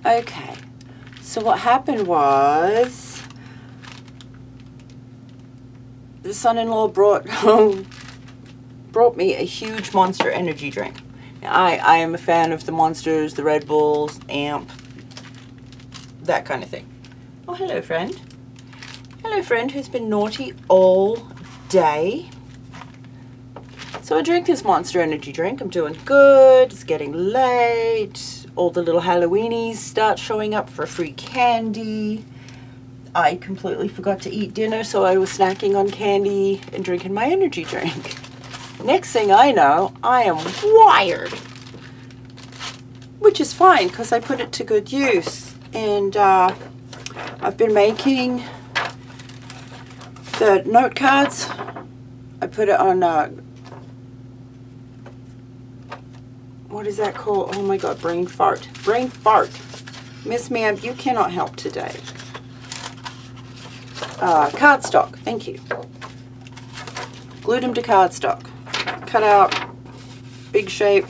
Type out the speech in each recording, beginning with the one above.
Okay, so what happened was the son-in-law brought me a huge Monster energy drink. Now, I am a fan of the Monsters, the Red Bulls, Amp, that kind of thing. Oh, hello, friend. Hello, friend who's been naughty all day. So I drink this Monster energy drink. I'm doing good. It's getting late. All the little Halloweenies start showing up for free candy. I completely forgot to eat dinner, so I was snacking on candy and drinking my energy drink. Next thing I know, I am wired. Which is fine, because I put it to good use. And I've been making the note cards. I put it on, what is that called? Oh my God, brain fart. Brain fart. Miss Ma'am, you cannot help today. Cardstock, thank you. Glued them to cardstock. Cut out, big shape,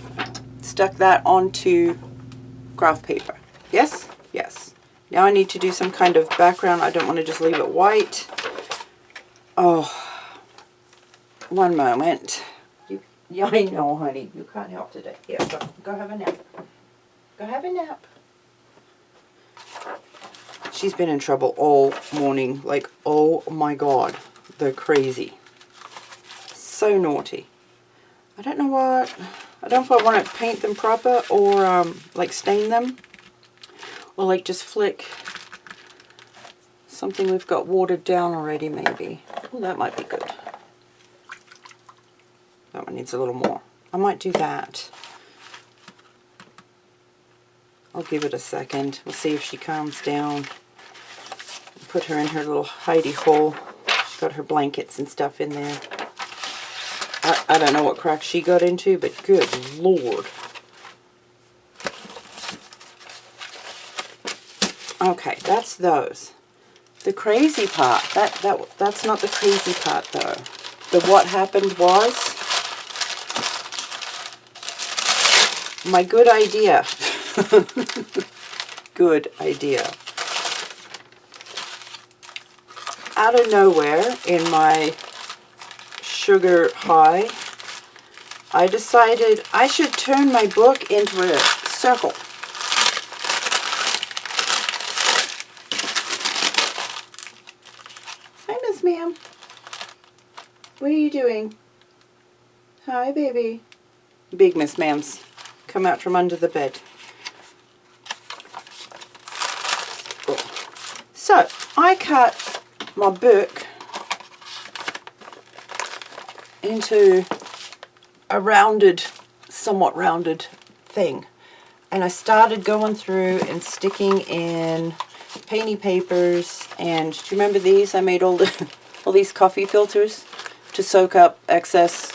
stuck that onto graph paper. Yes? Yes. Now I need to do some kind of background. I don't want to just leave it white. Oh, one moment. Yeah, I know, honey. You can't help today. Here, go have a nap. Go have a nap. She's been in trouble all morning. Like, oh my God. They're crazy. So naughty. I don't know what... I don't know if I want to paint them proper or, like, stain them. Or, like, just flick something we've got watered down already, maybe. Oh, that might be good. That one needs a little more. I might do that. I'll give it a second. We'll see if she calms down. Put her in her little hidey hole. She's got her blankets and stuff in there. I don't know what crack she got into, but good Lord. Okay, that's those. The crazy part, that's not the crazy part though. The what happened was my good idea. Good idea. Out of nowhere, in my sugar high, I decided I should turn my book into a circle. Hi, Miss Ma'am. What are you doing? Hi, baby. Big Miss Ma'ams come out from under the bed. Cool. So, I cut my book into a rounded, somewhat rounded thing. And I started going through and sticking in painty papers. And do you remember these? I made all these coffee filters to soak up excess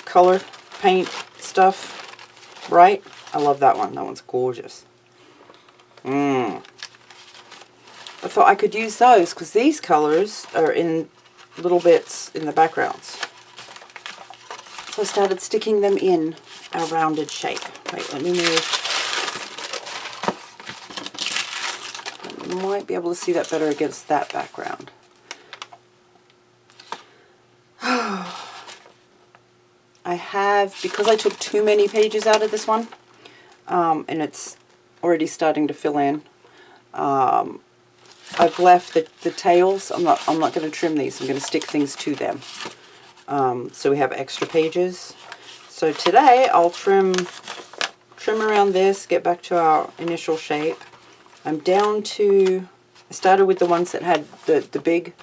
color, paint stuff, right? I love that one. That one's gorgeous. I thought I could use those because these colors are in little bits in the backgrounds. So I started sticking them in a rounded shape. Wait, let me move. You might be able to see that better against that background. I have, because I took too many pages out of this one, and it's already starting to fill in, I've left the tails. I'm not going to trim these. I'm going to stick things to them. So we have extra pages. So today I'll trim around this, get back to our initial shape. I'm down to, I started with the ones that had the big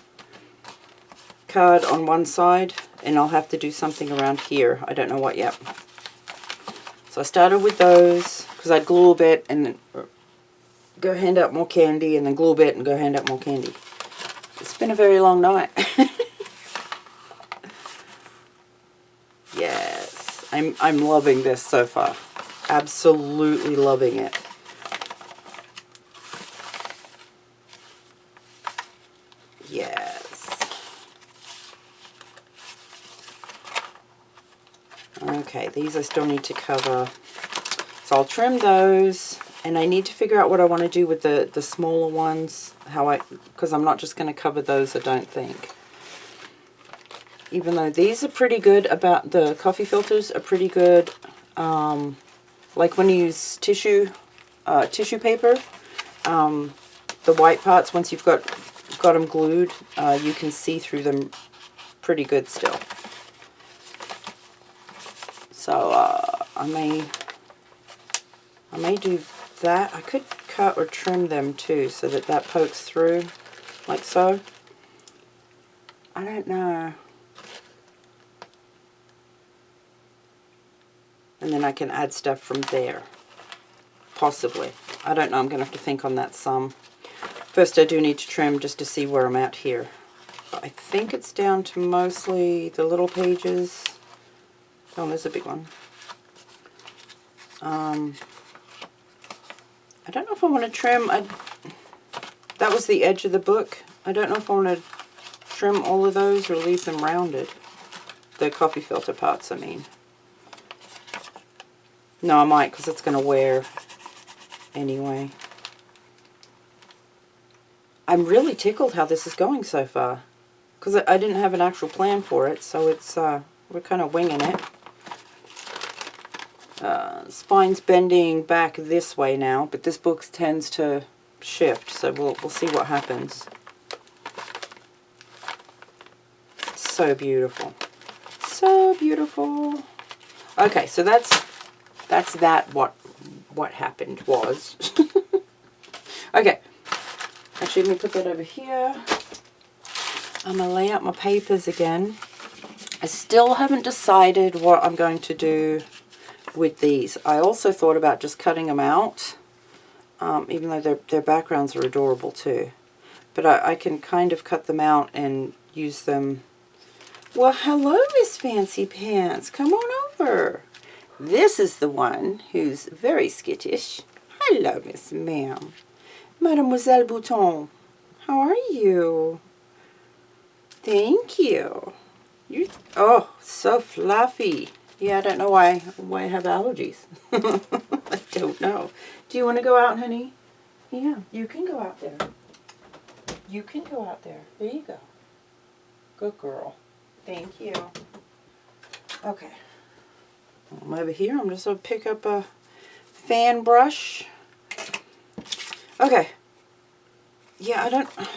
card on one side, and I'll have to do something around here. I don't know what yet. So I started with those because I'd glue a bit and then go hand out more candy, and then glue a bit and go hand out more candy. It's been a very long night. Yes, I'm loving this so far. Absolutely loving it. Yes. Okay, these I still need to cover. So I'll trim those, and I need to figure out what I want to do with the smaller ones, because I'm not just going to cover those, I don't think. Even though these are pretty good, about the coffee filters are pretty good, like when you use tissue paper, the white parts, once you've got them glued, you can see through them pretty good still. So I may do that. I could cut or trim them too, so that pokes through, like so. I don't know. And then I can add stuff from there, possibly. I don't know, I'm going to have to think on that some. First I do need to trim just to see where I'm at here. But I think it's down to mostly the little pages. Oh, there's a big one. I don't know if I want to trim. That was the edge of the book. I don't know if I want to trim all of those or leave them rounded. The coffee filter parts, I mean. No, I might, because it's going to wear anyway. I'm really tickled how this is going so far, because I didn't have an actual plan for it, so it's we're kind of winging it. Spine's bending back this way now, but this book tends to shift, so we'll see what happens. So beautiful. So beautiful. Okay, so that's what happened was. Okay. Actually, let me put that over here. I'm going to lay out my papers again. I still haven't decided what I'm going to do with these. I also thought about just cutting them out, even though their backgrounds are adorable too. But I can kind of cut them out and use them. Well, hello, Miss Fancy Pants. Come on over. This is the one who's very skittish. Hello, Miss Ma'am. Mademoiselle Bouton. How are you? Thank you. Oh, so fluffy. Yeah, I don't know why I have allergies. I don't know. Do you want to go out, honey? Yeah, you can go out there. You can go out there. There you go. Good girl. Thank you. Okay. I'm over here. I'm just going to pick up a fan brush. Okay. Yeah, I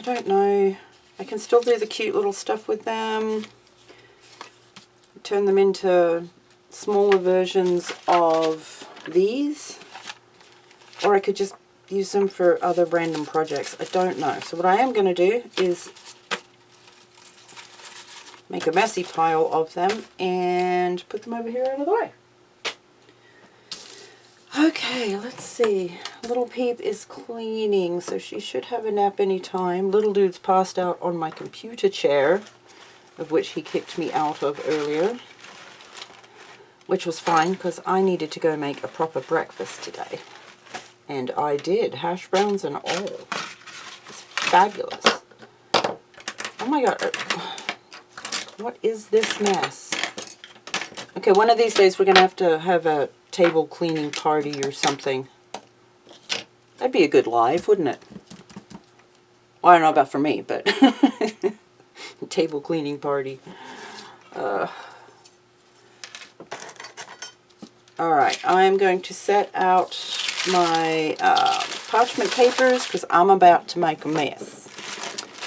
don't know. I can still do the cute little stuff with them. Turn them into smaller versions of these. Or I could just use them for other random projects. I don't know. So what I am going to do is make a messy pile of them and put them over here out of the way. Okay, let's see. Little Peep is cleaning, so she should have a nap any time. Little Dude's passed out on my computer chair, of which he kicked me out of earlier, which was fine because I needed to go make a proper breakfast today. And I did, hash browns and all. It's fabulous. Oh my god, what is this mess? Okay, one of these days we're going to have a table cleaning party or something. That'd be a good live, wouldn't it? Well, I don't know about for me, but table cleaning party. Alright, I'm going to set out my parchment papers because I'm about to make a mess.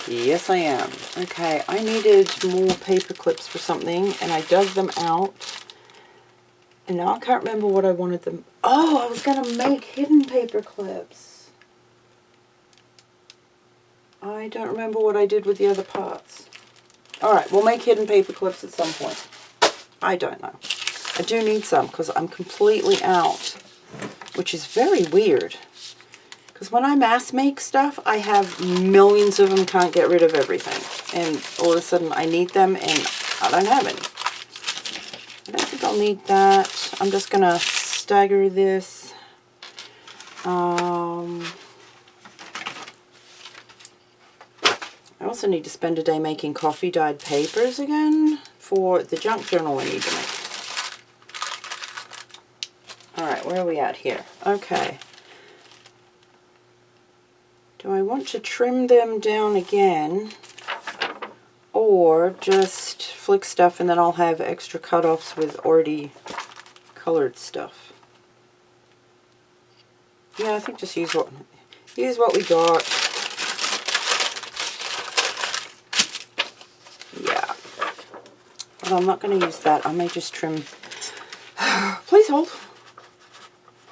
Yes, I am. Okay, I needed more paper clips for something, and I dug them out. And now I can't remember what I wanted them. Oh, I was going to make hidden paper clips. I don't remember what I did with the other parts. Alright, we'll make hidden paper clips at some point. I don't know. I do need some because I'm completely out, which is very weird. Because when I mass make stuff, I have millions of them, can't get rid of everything. And all of a sudden I need them and I don't have any. I don't think I'll need that. I'm just going to stagger this. I also need to spend a day making coffee dyed papers again for the junk journal I need to make. Alright, where are we at here? Okay. Do I want to trim them down again? Or just flick stuff and then I'll have extra cutoffs with already colored stuff? Yeah, I think just use what we got. Yeah. But I'm not going to use that. I may just trim. Please hold.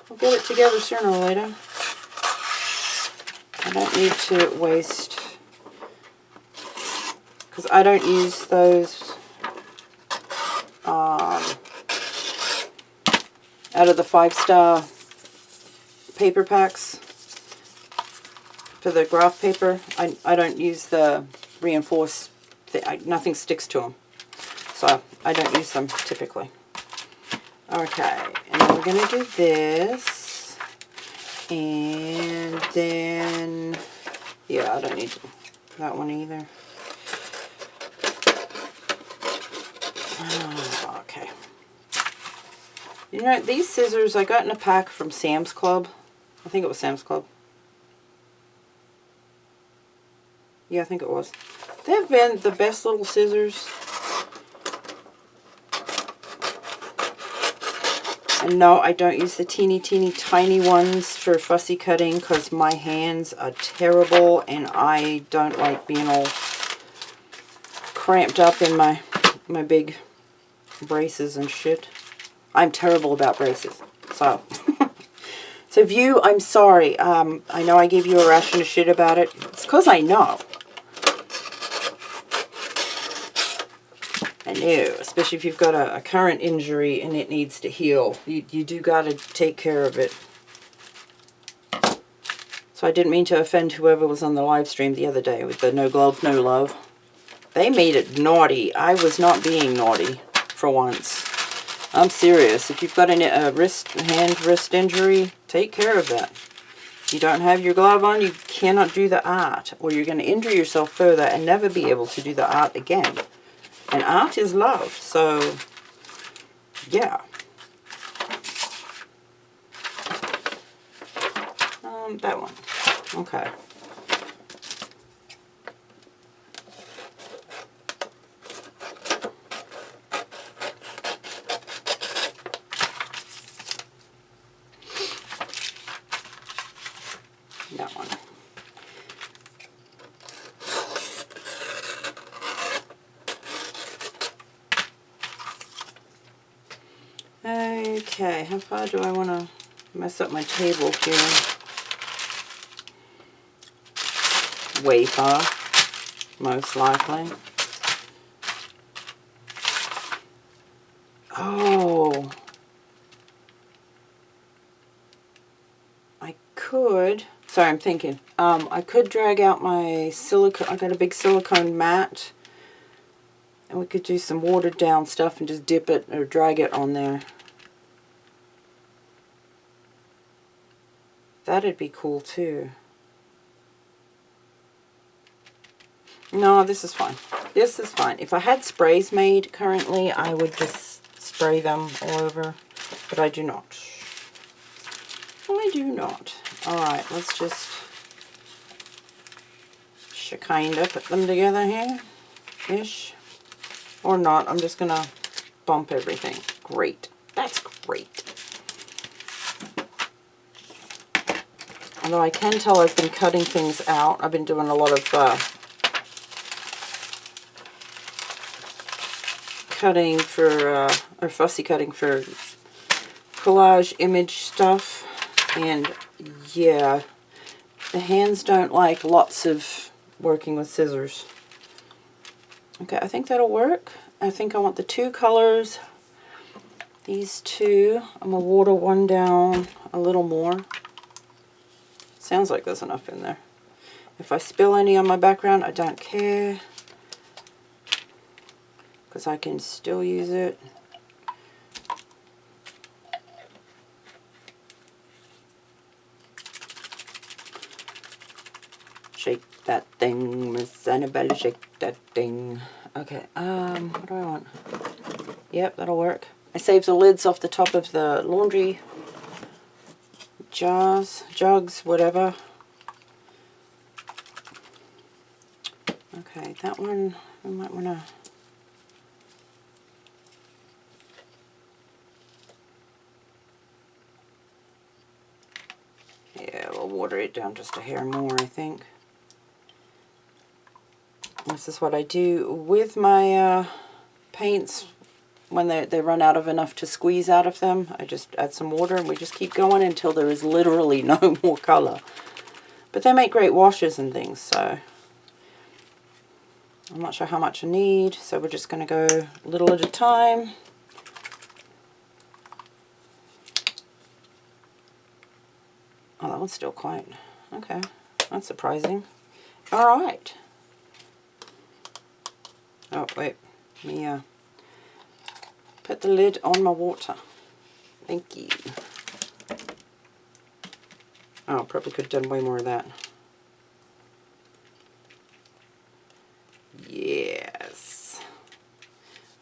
We'll get it together sooner or later. I don't need to waste, because I don't use those out of the 5-star paper packs for the graph paper. I don't use the reinforced, nothing sticks to them, so I don't use them typically. Okay, and then we're going to do this, and then, yeah, I don't need that one either. Okay. You know, these scissors I got in a pack from Sam's Club. I think it was Sam's Club. Yeah, I think it was. They've been the best little scissors. And no, I don't use the teeny tiny ones for fussy cutting because my hands are terrible and I don't like being all cramped up in my big braces and shit. I'm terrible about braces. So, so View, I'm sorry. I know I gave you a ration of shit about it. It's because I know. I know, especially if you've got a current injury and it needs to heal. You do got to take care of it. So I didn't mean to offend whoever was on the live stream the other day with the no glove, no love. They made it naughty. I was not being naughty for once. I'm serious. If you've got a hand-wrist injury, take care of that. If you don't have your glove on, you cannot do the art, or you're going to injure yourself further and never be able to do the art again. And art is love, so yeah. That one. Okay. That one. Okay, how far do I want to mess up my table here? Way far, most likely. Oh, I could, sorry, I'm thinking, I could drag out my silicone. I got a big silicone mat, and we could do some watered down stuff and just dip it or drag it on there. That'd be cool too. No, this is fine. This is fine. If I had sprays made currently, I would just spray them all over, but I do not. I do not. Alright, let's just kinda put them together here, ish. Or not, I'm just gonna bump everything. Great. That's great. Although I can tell I've been cutting things out. I've been doing a lot of cutting for, or fussy cutting for collage image stuff. And yeah, the hands don't like lots of working with scissors. Okay, I think that'll work. I think I want the two colors. These two. I'm going to water one down a little more. Sounds like there's enough in there. If I spill any on my background, I don't care, because I can still use it. Shake that thing, Miss Annabelle, shake that thing. Okay, what do I want? Yep, that'll work. I saved the lids off the top of the laundry jugs, whatever. Okay, that one I might want to... Yeah, we'll water it down just a hair more, I think. This is what I do with my paints when they run out of enough to squeeze out of them. I just add some water and we just keep going until there is literally no more color. But they make great washes and things, so I'm not sure how much I need, so we're just going to go a little at a time. Oh, that one's still quite... Okay, that's surprising. Alright. Oh, wait. Let me put the lid on my water. Thank you. Oh, probably could have done way more of that. Yes.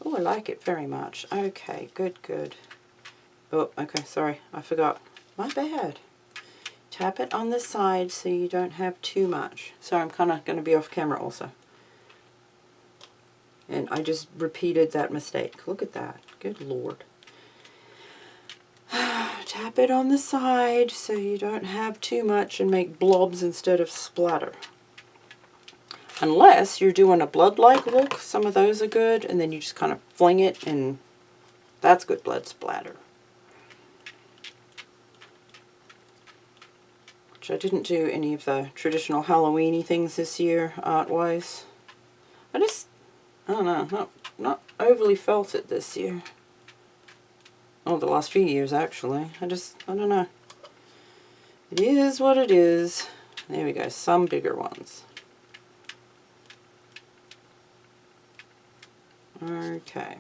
Oh, I like it very much. Okay, good, good. Oh, okay, sorry, I forgot. My bad. Tap it on the side so you don't have too much. Sorry, I'm kind of going to be off camera also. And I just repeated that mistake. Look at that. Good Lord. Tap it on the side so you don't have too much and make blobs instead of splatter. Unless you're doing a blood-like look, some of those are good, and then you just kind of fling it and that's good blood splatter. Which I didn't do any of the traditional Halloween-y things this year, art-wise. I don't know, not overly felt it this year. Oh, the last few years, actually. I don't know. It is what it is. There we go, some bigger ones. Okay.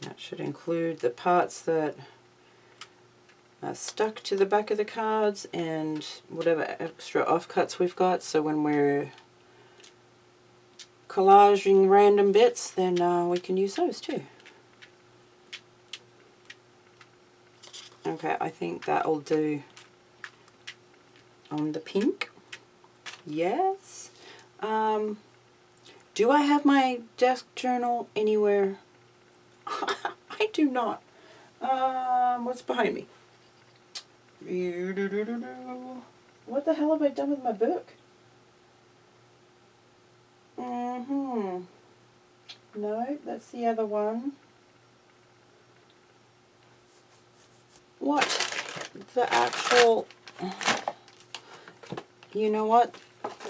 That should include the parts that are stuck to the back of the cards and whatever extra offcuts we've got, so when we're collaging random bits, then we can use those too. Okay, I think that'll do on the pink. Yes. Do I have my desk journal anywhere? I do not. What's behind me? What the hell have I done with my book? No, that's the other one. What? The actual... You know what?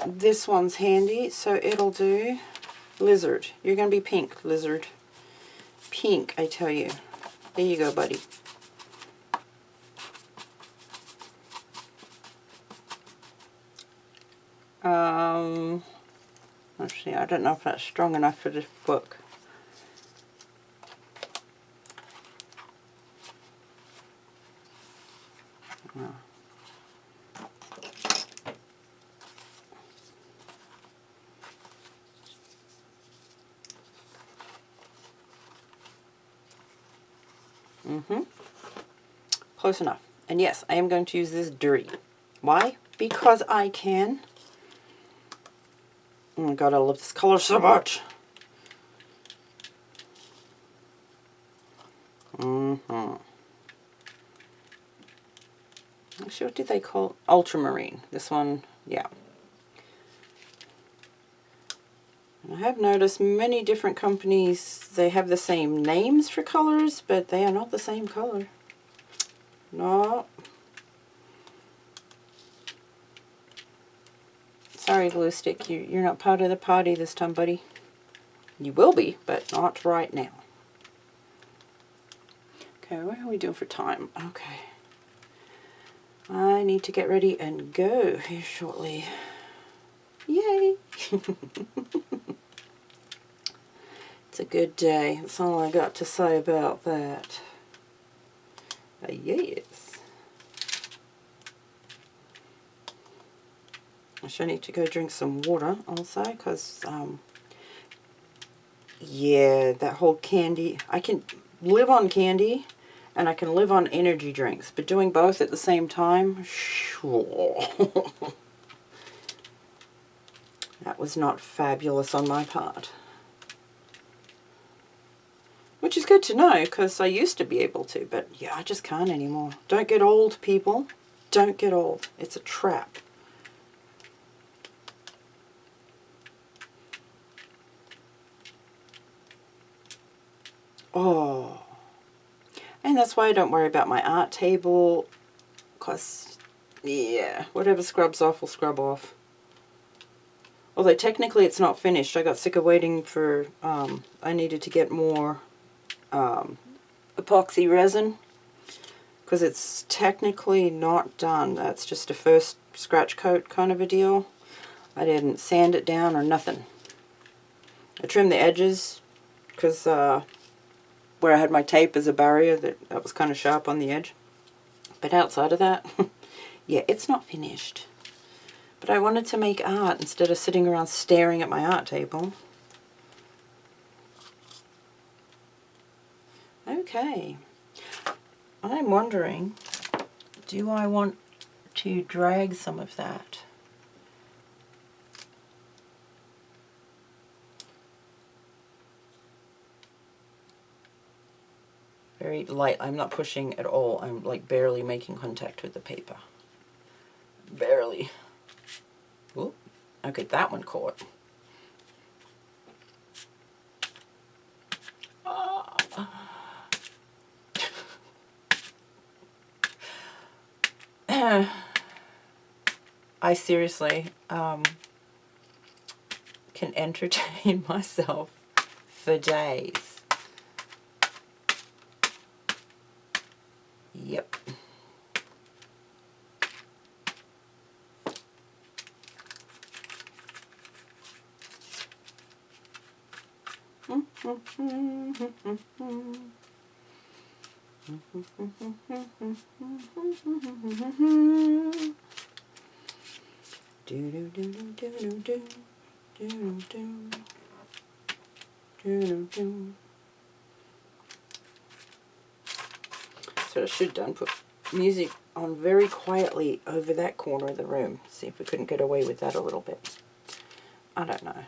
This one's handy, so it'll do. Lizard. You're going to be pink, lizard. Pink, I tell you. There you go, buddy. Actually, I don't know if that's strong enough for this book. Oh. Close enough. And yes, I am going to use this dirty. Why? Because I can. Oh my god, I love this color so much. Actually, what did they call it? Ultramarine. This one, yeah. And I have noticed many different companies, they have the same names for colors, but they are not the same color. No. Sorry, glue stick, you're not part of the party this time, buddy. You will be, but not right now. Okay, what are we doing for time? Okay. I need to get ready and go here shortly. Yay! It's a good day. That's all I got to say about that. Yes. I should need to go drink some water also, because yeah, that whole candy. I can live on candy and I can live on energy drinks, but doing both at the same time, sure. That was not fabulous on my part. Which is good to know, because I used to be able to, but yeah, I just can't anymore. Don't get old, people. Don't get old. It's a trap. Oh. And that's why I don't worry about my art table, because, yeah, whatever scrubs off will scrub off. Although technically it's not finished. I got sick of waiting for, I needed to get more epoxy resin, because it's technically not done. That's just a first scratch coat kind of a deal. I didn't sand it down or nothing. I trimmed the edges, because where I had my tape as a barrier, that was kind of sharp on the edge. But outside of that, yeah, it's not finished. But I wanted to make art instead of sitting around staring at my art table. Okay. I'm wondering, do I want to drag some of that? Very light. I'm not pushing at all. I'm like barely making contact with the paper. Barely. Ooh. Okay, that one caught. I seriously can entertain myself for days. Yep. So I should have done, put music on very quietly over that corner of the room. See if we couldn't get away with that a little bit. I don't know.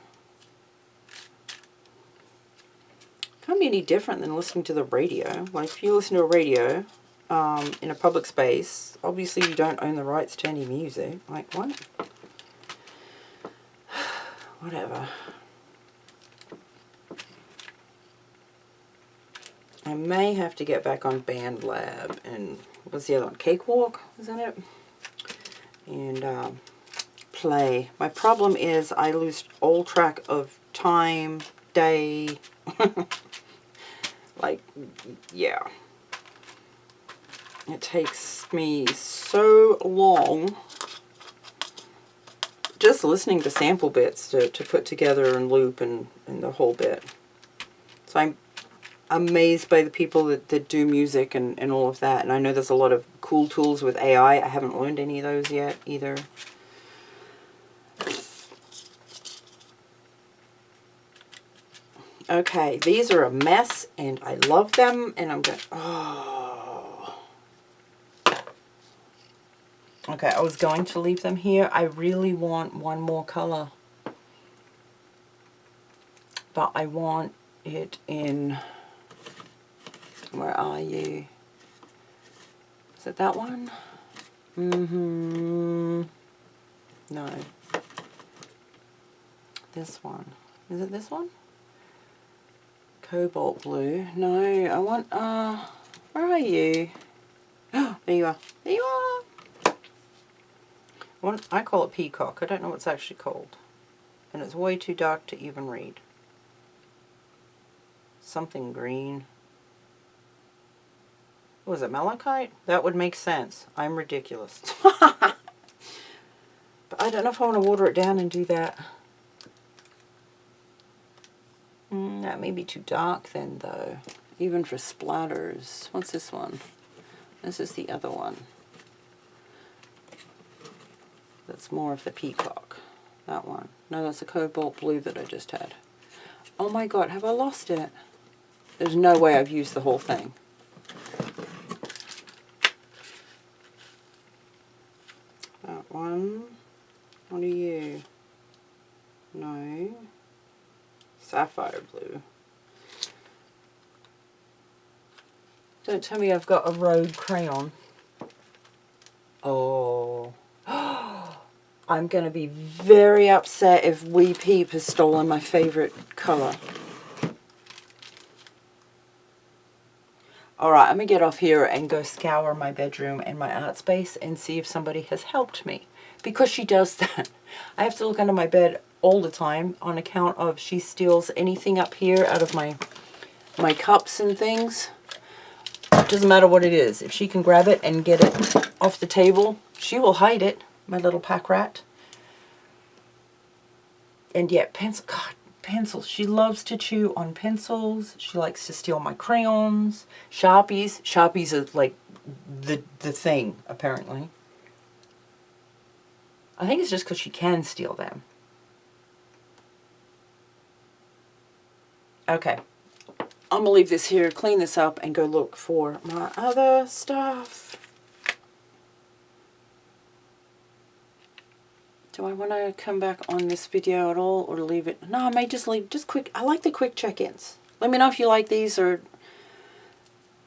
Can't be any different than listening to the radio. Like if you listen to a radio in a public space, obviously you don't own the rights to any music. Like what? Whatever. I may have to get back on Band Lab and what's the other one? Cakewalk, is that it? And play. My problem is I lose all track of time, day. Like, yeah. It takes me so long just listening to sample bits to put together and loop and the whole bit. So I'm amazed by the people that do music and all of that. And I know there's a lot of cool tools with AI. I haven't learned any of those yet either. Okay, these are a mess and I love them and I'm going, oh. Okay, I was going to leave them here. I really want one more color. But I want it in, where are you? Is it that one? No. This one. Is it this one? Cobalt blue. No, I want, where are you? There you are. There you are. I call it peacock. I don't know what it's actually called. And it's way too dark to even read. Something green. Was it malachite? That would make sense. I'm ridiculous. But I don't know if I want to water it down and do that. That may be too dark then, though. Even for splatters. What's this one? This is the other one. That's more of the peacock. That one. No, that's the cobalt blue that I just had. Oh my god, have I lost it? There's no way I've used the whole thing. That one. What are you? No. Sapphire blue. Don't tell me I've got a rogue crayon. Oh. I'm going to be very upset if Wee Peep has stolen my favorite colour. Alright, I'm going to get off here and go scour my bedroom and my art space and see if somebody has helped me. Because she does that. I have to look under my bed all the time on account of she steals anything up here out of my cups and things. It doesn't matter what it is. If she can grab it and get it off the table, she will hide it, my little pack rat. And yet, God, pencils. She loves to chew on pencils. She likes to steal my crayons. Sharpies. Sharpies are like the thing, apparently. I think it's just because she can steal them. Okay. I'm going to leave this here, clean this up, and go look for my other stuff. Do I want to come back on this video at all or leave it? No, I may just leave, just quick. I like the quick check-ins. Let me know if you like these or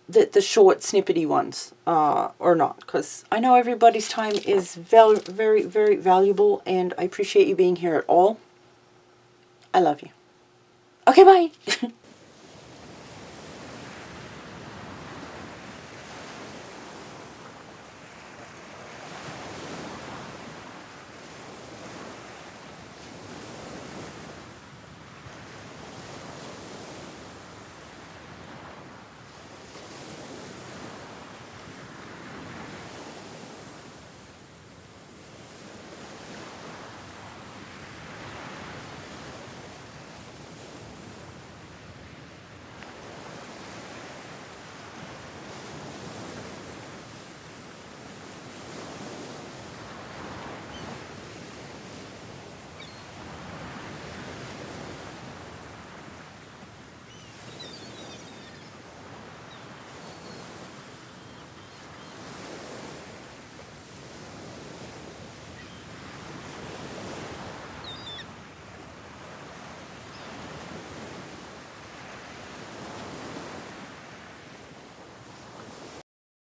the short, snippety ones or not. Because I know everybody's time is very, very, very valuable, and I appreciate you being here at all. I love you. Okay, bye.